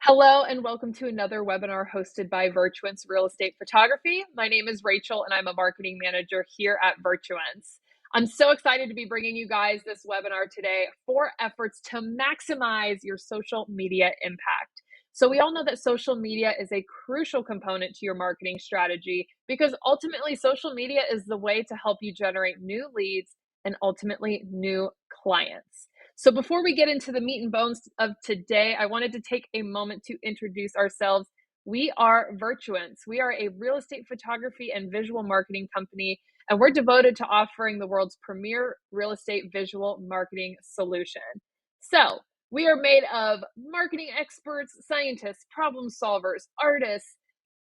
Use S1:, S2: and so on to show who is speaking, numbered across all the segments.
S1: Hello and welcome to another webinar hosted by Virtuence Real Estate Photography. My name is Rachel and I'm a marketing manager here at Virtuence. I'm so excited to be bringing you guys this webinar today for efforts to maximize your social media impact. So we all know that social media is a crucial component to your marketing strategy because ultimately social media is the way to help you generate new leads and ultimately new clients. So before we get into the meat and bones of today, I wanted to take a moment to introduce ourselves. We are Virtuence. We are a real estate photography and visual marketing company, and we're devoted to offering the world's premier real estate visual marketing solution. So we are made of marketing experts, scientists, problem solvers, artists,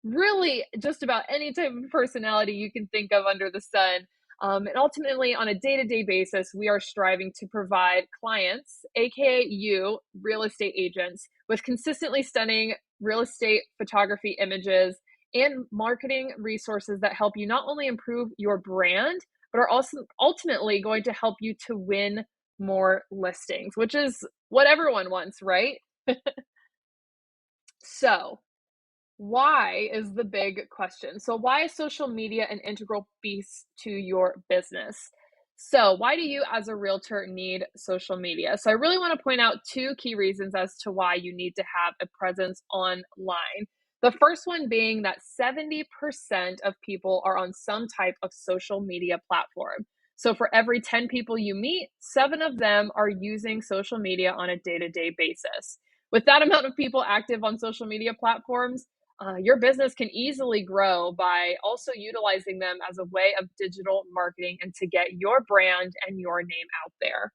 S1: really just about any type of personality you can think of under the sun. And ultimately, on a day-to-day basis, we are striving to provide clients, aka you, real estate agents, with consistently stunning real estate photography images and marketing resources that help you not only improve your brand, but are also ultimately going to help you to win more listings, which is what everyone wants, right? So, why is the big question. So why is social media an integral piece to your business? So why do you as a realtor need social media? So I really want to point out two key reasons as to why you need to have a presence online. The first one being that 70% of people are on some type of social media platform. So for every 10 people you meet, 7 of them are using social media on a day-to-day basis. With that amount of people active on social media platforms, your business can easily grow by also utilizing them as a way of digital marketing and to get your brand and your name out there.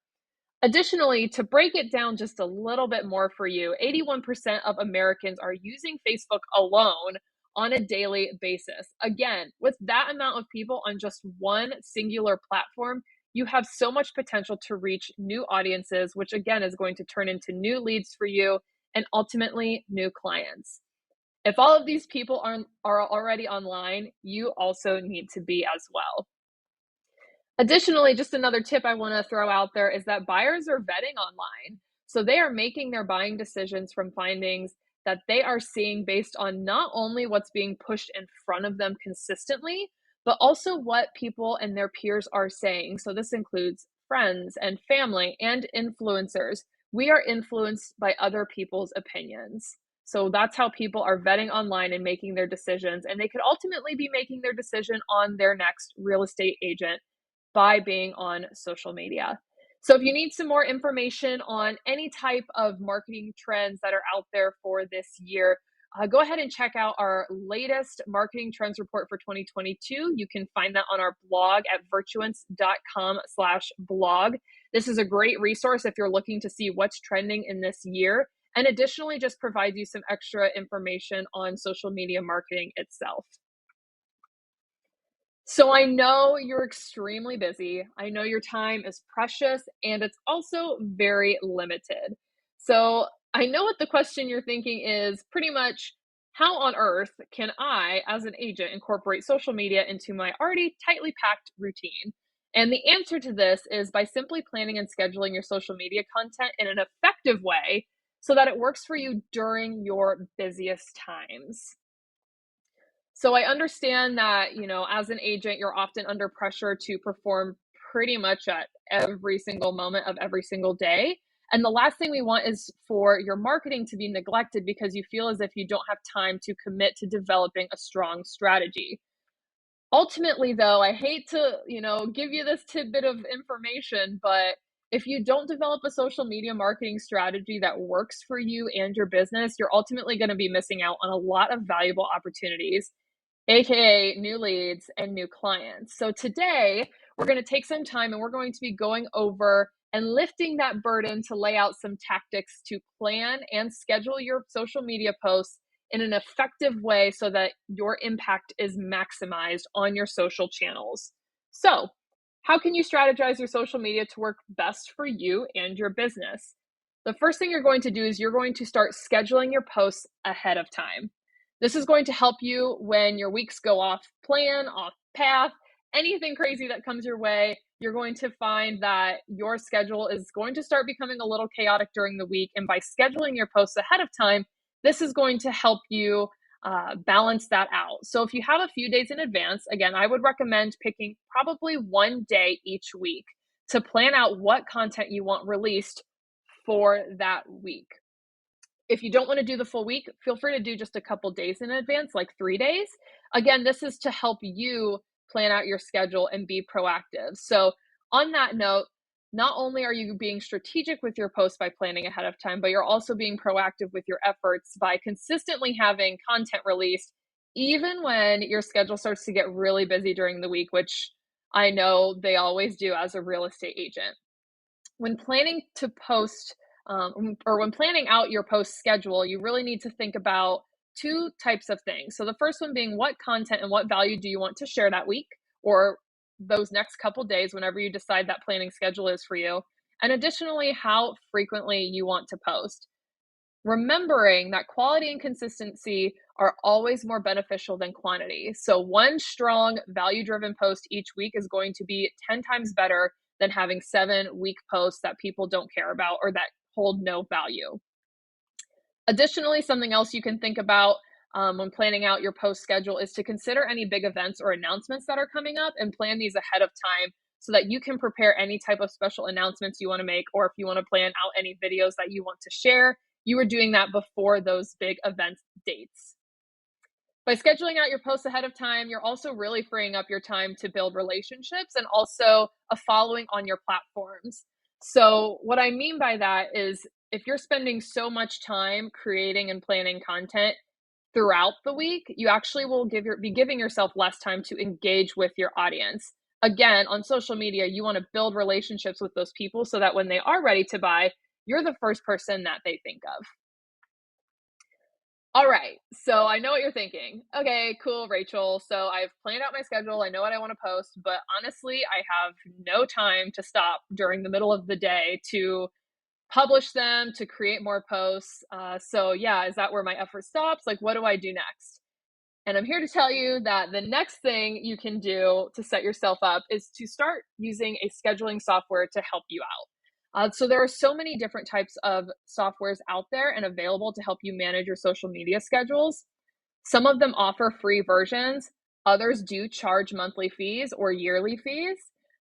S1: Additionally, to break it down just a little bit more for you, 81% of Americans are using Facebook alone on a daily basis. Again, with that amount of people on just one singular platform, you have so much potential to reach new audiences, which again is going to turn into new leads for you and ultimately new clients. If all of these people are already online, you also need to be as well. Additionally, just another tip I want to throw out there is that buyers are vetting online. So they are making their buying decisions from findings that they are seeing based on not only what's being pushed in front of them consistently, but also what people and their peers are saying. So this includes friends and family and influencers. We are influenced by other people's opinions. So that's how people are vetting online and making their decisions. And they could ultimately be making their decision on their next real estate agent by being on social media. So if you need some more information on any type of marketing trends that are out there for this year, go ahead and check out our latest marketing trends report for 2022. You can find that on our blog at virtuence.com/blog. This is a great resource if you're looking to see what's trending in this year. And additionally, just provides you some extra information on social media marketing itself. So I know you're extremely busy. I know your time is precious and it's also very limited. So I know what the question you're thinking is pretty much how on earth can I, as an agent, incorporate social media into my already tightly packed routine? And the answer to this is by simply planning and scheduling your social media content in an effective way so that it works for you during your busiest times. So I understand that, as an agent, you're often under pressure to perform pretty much at every single moment of every single day. And the last thing we want is for your marketing to be neglected because you feel as if you don't have time to commit to developing a strong strategy. Ultimately, though, I hate to, give you this tidbit of information, but if you don't develop a social media marketing strategy that works for you and your business, you're ultimately going to be missing out on a lot of valuable opportunities, aka new leads and new clients. So today, we're going to take some time and we're going to be going over and lifting that burden to lay out some tactics to plan and schedule your social media posts in an effective way so that your impact is maximized on your social channels. So, how can you strategize your social media to work best for you and your business? The first thing you're going to do is you're going to start scheduling your posts ahead of time. This is going to help you when your weeks go off plan, off path, anything crazy that comes your way. You're going to find that your schedule is going to start becoming a little chaotic during the week. And by scheduling your posts ahead of time, This is going to help you balance that out. So if you have a few days in advance, again, I would recommend picking probably one day each week to plan out what content you want released for that week. If you don't want to do the full week, feel free to do just a couple days in advance, like 3 days. Again, this is to help you plan out your schedule and be proactive. So, on that note, not only are you being strategic with your posts by planning ahead of time, but you're also being proactive with your efforts by consistently having content released, even when your schedule starts to get really busy during the week, which I know they always do as a real estate agent. When planning to post or when planning out your post schedule, you really need to think about two types of things. So the first one being what content and what value do you want to share that week or those next couple days whenever you decide that planning schedule is for you. And additionally, how frequently you want to post. Remembering that quality and consistency are always more beneficial than quantity. So, one strong, value driven post each week is going to be 10 times better than having 7 weak posts that people don't care about or that hold no value. Additionally, something else you can think about when planning out your post schedule is to consider any big events or announcements that are coming up and plan these ahead of time so that you can prepare any type of special announcements you want to make, or if you want to plan out any videos that you want to share, you are doing that before those big event dates. By scheduling out your posts ahead of time, you're also really freeing up your time to build relationships and also a following on your platforms. So, what I mean by that is if you're spending so much time creating and planning content throughout the week, you actually will be giving yourself less time to engage with your audience. Again, on social media, you want to build relationships with those people so that when they are ready to buy, you're the first person that they think of. All right. So I know what you're thinking. Okay, cool, Rachel. So I've planned out my schedule. I know what I want to post, but honestly, I have no time to stop during the middle of the day to publish them, to create more posts. So, yeah, is that where my effort stops? Like, what do I do next? And I'm here to tell you that the next thing you can do to set yourself up is to start using a scheduling software to help you out. So there are so many different types of softwares out there and available to help you manage your social media schedules. Some of them offer free versions, others do charge monthly fees or yearly fees.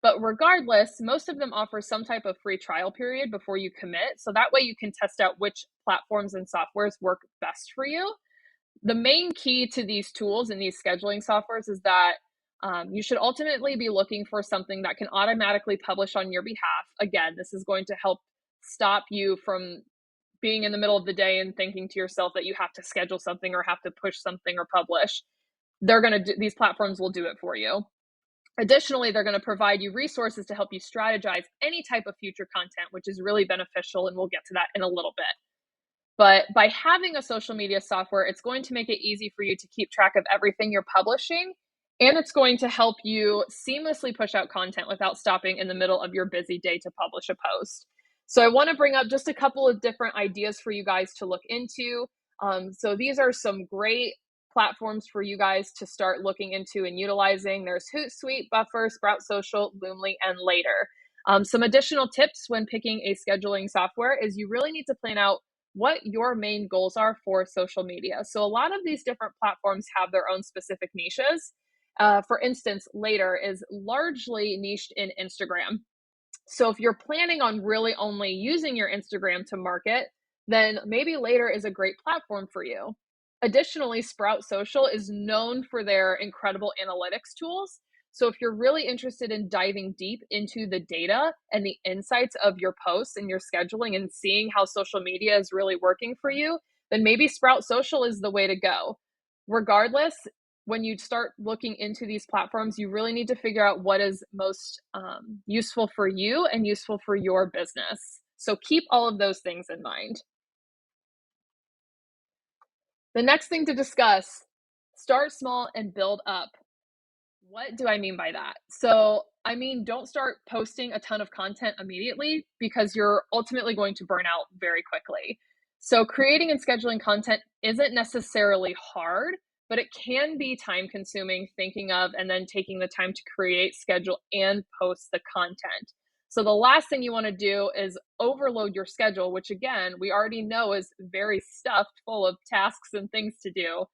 S1: But regardless, most of them offer some type of free trial period before you commit. So that way you can test out which platforms and softwares work best for you. The main key to these tools and these scheduling softwares is that you should ultimately be looking for something that can automatically publish on your behalf. Again, this is going to help stop you from being in the middle of the day and thinking to yourself that you have to schedule something or have to push something or publish. These platforms will do it for you. Additionally, they're going to provide you resources to help you strategize any type of future content, which is really beneficial. And we'll get to that in a little bit. But by having a social media software, it's going to make it easy for you to keep track of everything you're publishing. And it's going to help you seamlessly push out content without stopping in the middle of your busy day to publish a post. So I want to bring up just a couple of different ideas for you guys to look into. So these are some great platforms for you guys to start looking into and utilizing. There's Hootsuite, Buffer, Sprout Social, Loomly, and Later. Some additional tips when picking a scheduling software is you really need to plan out what your main goals are for social media. So a lot of these different platforms have their own specific niches. For instance, Later is largely niched in Instagram. So if you're planning on really only using your Instagram to market, then maybe Later is a great platform for you. Additionally, Sprout Social is known for their incredible analytics tools. So if you're really interested in diving deep into the data and the insights of your posts and your scheduling and seeing how social media is really working for you, then maybe Sprout Social is the way to go. Regardless, when you start looking into these platforms, you really need to figure out what is most useful for you and useful for your business. So keep all of those things in mind. The next thing to discuss, start small and build up. What do I mean by that? So, I mean, don't start posting a ton of content immediately because you're ultimately going to burn out very quickly. So, creating and scheduling content isn't necessarily hard, but it can be time consuming thinking of and then taking the time to create, schedule, and post the content. So the last thing you want to do is overload your schedule, which again, we already know is very stuffed full of tasks and things to do.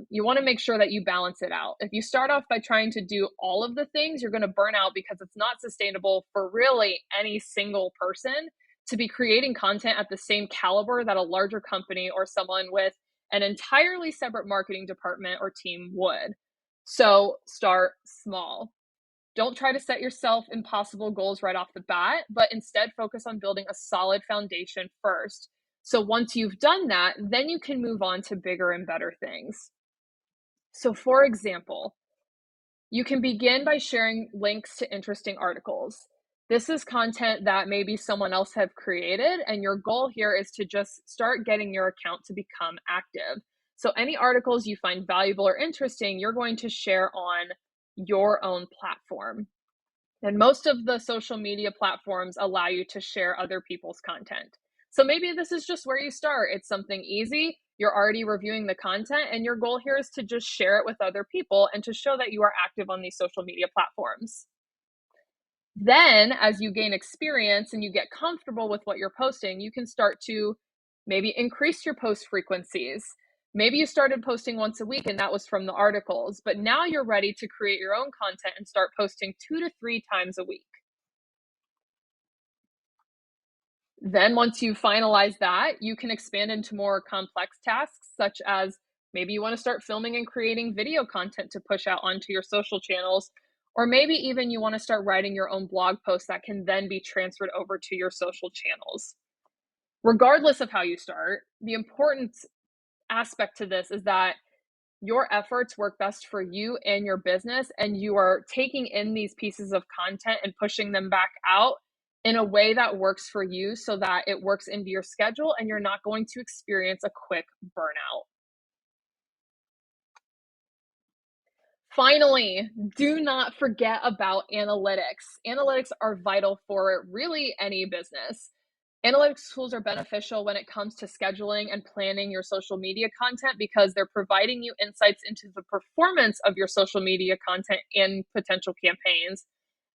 S1: You want to make sure that you balance it out. If you start off by trying to do all of the things, you're going to burn out because it's not sustainable for really any single person to be creating content at the same caliber that a larger company or someone with an entirely separate marketing department or team would. So start small. Don't try to set yourself impossible goals right off the bat, but instead focus on building a solid foundation first. So once you've done that, then you can move on to bigger and better things. So, for example, you can begin by sharing links to interesting articles. This is content that maybe someone else have created, and your goal here is to just start getting your account to become active. So, any articles you find valuable or interesting, you're going to share on your own platform. And most of the social media platforms allow you to share other people's content. So maybe this is just where you start. It's something easy. You're already reviewing the content, and your goal here is to just share it with other people and to show that you are active on these social media platforms. Then, as you gain experience and you get comfortable with what you're posting, you can start to maybe increase your post frequencies. Maybe you started posting once a week and that was from the articles, but now you're ready to create your own content and start posting 2 to 3 times a week. Then, once you finalize that, you can expand into more complex tasks, such as maybe you want to start filming and creating video content to push out onto your social channels, or maybe even you want to start writing your own blog posts that can then be transferred over to your social channels. Regardless of how you start, the important aspect to this is that your efforts work best for you and your business, and you are taking in these pieces of content and pushing them back out in a way that works for you so that it works into your schedule and you're not going to experience a quick burnout. Finally, do not forget about analytics. Analytics are vital for really any business. Analytics tools are beneficial when it comes to scheduling and planning your social media content because they're providing you insights into the performance of your social media content and potential campaigns.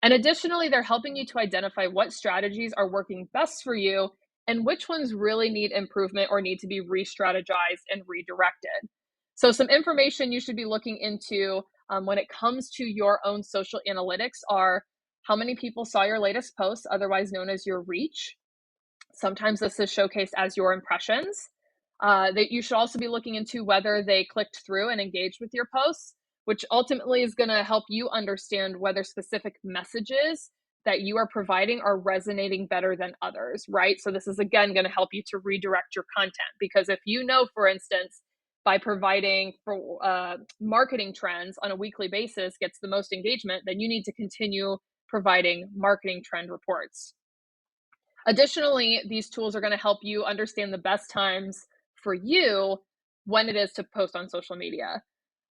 S1: And additionally, they're helping you to identify what strategies are working best for you and which ones really need improvement or need to be re strategized and redirected. So, some information you should be looking into when it comes to your own social analytics are how many people saw your latest post, otherwise known as your reach. Sometimes this is showcased as your impressions. That you should also be looking into whether they clicked through and engaged with your posts, which ultimately is going to help you understand whether specific messages that you are providing are resonating better than others, right? So this is again going to help you to redirect your content because if you know, for instance, by providing for marketing trends on a weekly basis gets the most engagement, then you need to continue providing marketing trend reports. Additionally, these tools are going to help you understand the best times for you when it is to post on social media.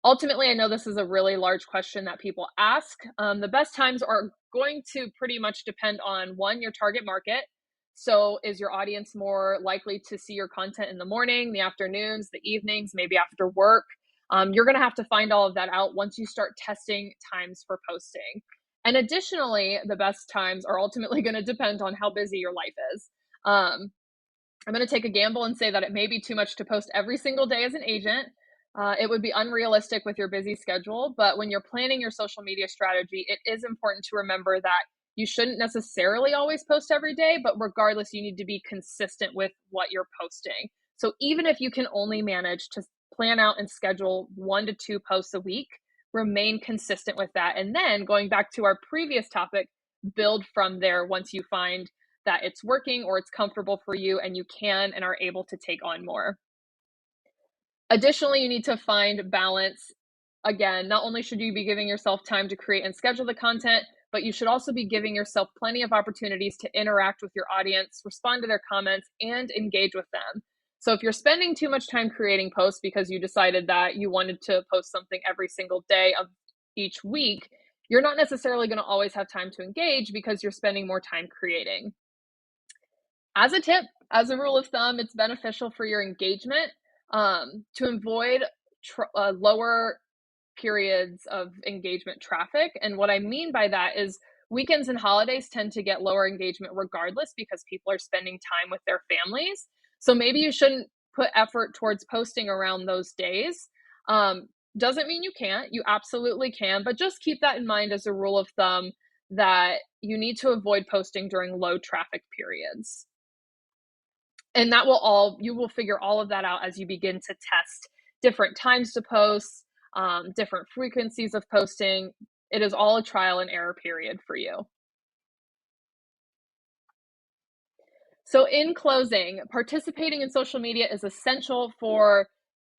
S1: Ultimately, I know this is a really large question that people ask. The best times are going to pretty much depend on one, your target market. So, is your audience more likely to see your content in the morning, the afternoons, the evenings, maybe after work? You're going to have to find all of that out once you start testing times for posting. And additionally, the best times are ultimately going to depend on how busy your life is. Um, I'm going to take a gamble and say that it may be too much to post every single day as an agent. It would be unrealistic with your busy schedule, but when you're planning your social media strategy, it is important to remember that you shouldn't necessarily always post every day, but regardless, you need to be consistent with what you're posting. So even if you can only manage to plan out and schedule 1 to 2 posts a week, remain consistent with that. And then going back to our previous topic, build from there once you find that it's working or it's comfortable for you and you can and are able to take on more. Additionally, you need to find balance. Again, not only should you be giving yourself time to create and schedule the content, but you should also be giving yourself plenty of opportunities to interact with your audience, respond to their comments, and engage with them. So if you're spending too much time creating posts because you decided that you wanted to post something every single day of each week, you're not necessarily going to always have time to engage because you're spending more time creating. As a tip, as a rule of thumb, it's beneficial for your engagement to avoid lower periods of engagement traffic. And what I mean by that is Weekends and holidays tend to get lower engagement regardless because people are spending time with their families. So maybe you shouldn't put effort towards posting around those days. Um, doesn't mean you can't, you absolutely can, but just keep that in mind as a rule of thumb that you need to avoid posting during low traffic periods. And that will all, you will figure all of that out as you begin to test different times to post, different frequencies of posting. It is all a trial and error period for you. So, in closing, participating in social media is essential for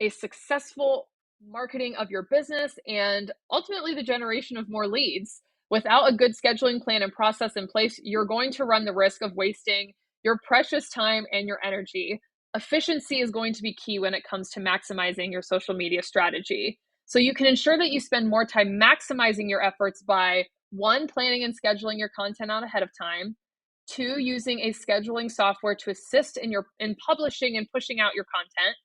S1: a successful marketing of your business and ultimately the generation of more leads. Without a good scheduling plan and process in place, you're going to run the risk of wasting your precious time and your energy. Efficiency is going to be key when it comes to maximizing your social media strategy. So, you can ensure that you spend more time maximizing your efforts by one, planning and scheduling your content out ahead of time. Two, using a scheduling software to assist in publishing and pushing out your content.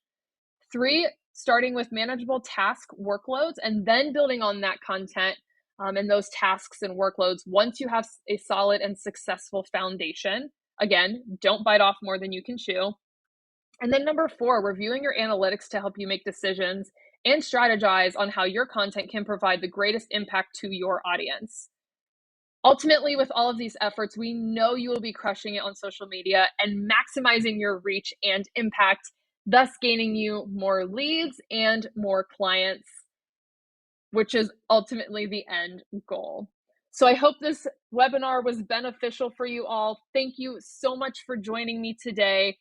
S1: Three, starting with manageable task workloads and then building on that content and those tasks and workloads once you have a solid and successful foundation. Again, don't bite off more than you can chew. And then number four, reviewing your analytics to help you make decisions and strategize on how your content can provide the greatest impact to your audience. Ultimately, with all of these efforts, we know you will be crushing it on social media and maximizing your reach and impact, thus gaining you more leads and more clients, which is ultimately the end goal. So I hope this webinar was beneficial for you all. Thank you so much for joining me today.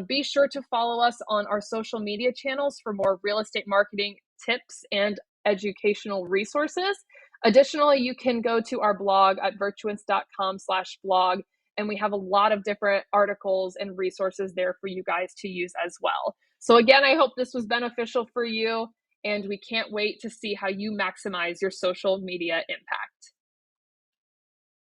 S1: Be sure to follow us on our social media channels for more real estate marketing tips and educational resources. Additionally, you can go to our blog at virtuance.com/blog, and we have a lot of different articles and resources there for you guys to use as well. So again, I hope this was beneficial for you, and we can't wait to see how you maximize your social media impact.